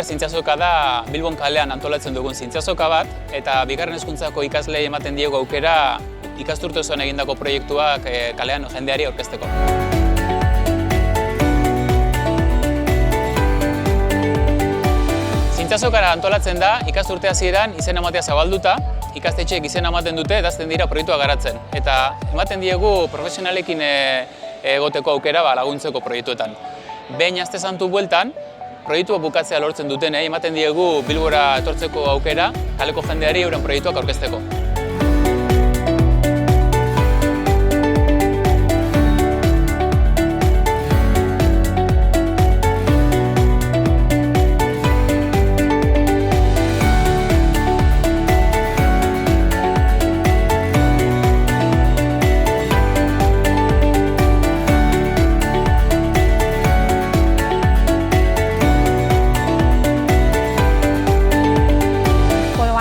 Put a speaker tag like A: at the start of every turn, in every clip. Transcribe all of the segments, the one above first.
A: Zientziazoka da Bilbon kalean antolatzen dugun zientziazoka bat, eta bigarren hezkuntzako ikasleei ematen diegu aukera ikasturte osoan egindako proiektuak kalean jendeari aurkezteko. Zientziazokara antolatzen da ikasturte hasieran izena ematea zabalduta, ikastetxeek izena ematen dute eta hasten dira proiektua garatzen. Eta ematen diegu profesionalekin egoteko aukera laguntzeko proiektuetan. Behin aste santu bueltan, proiektua bukatzea lortzen dutenei ematen diegu Bilbora etortzeko aukera kaleko jendeari euren proiektuak aurkezteko.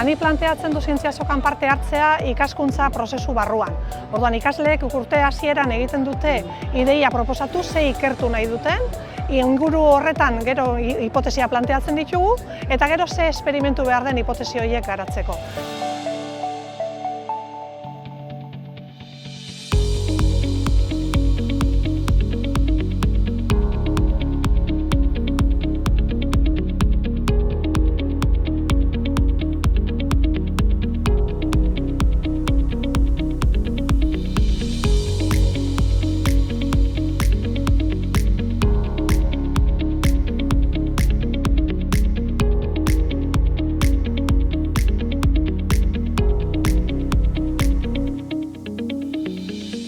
B: Ni planteatzen du zientziazokan parte hartzea ikaskuntza prozesu barruan. Orduan ikasleek urte hasieran egiten dute ideia proposatu ze ikertu nahi duten, inguru horretan gero hipotesia planteatzen ditugu eta gero ze esperimentu behar den hipotesi horiek garatzeko.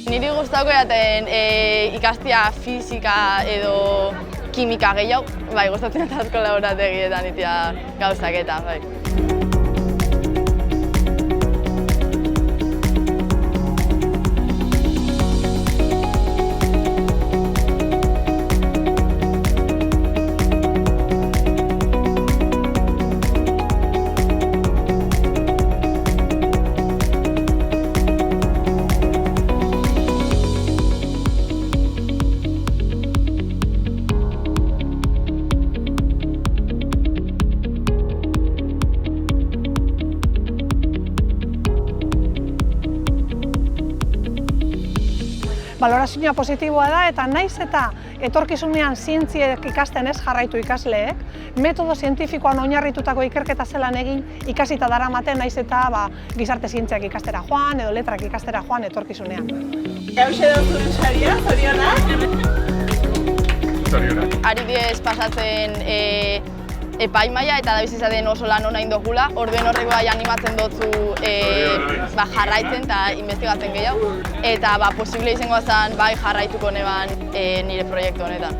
C: Niri gustatuko jaten ikastea fisika edo kimika gehiago, gustatzen dut asko laborategietan itea gauzak eta, bai.
B: Balorazioa positiboa da eta naiz eta etorkizunean zientziek ikasten ez jarraitu ikasleek, metodo zientifikoan oinarritutako ikerketa zelan egin ikasita daramaten naiz eta gizarte zientziak ikastera joan edo letrak ikastera joan etorkizunean.
D: Hauxe duzun saria, zorionak?
C: Ari diez pasatzen epaimaia eta dabiz izaten oso lan ona indogula, orduen horrek bai animatzen dutzu jarraitzen eta investigatzen gehiago. Eta posible izango zen bai jarraituko neban nire proiektu honetan.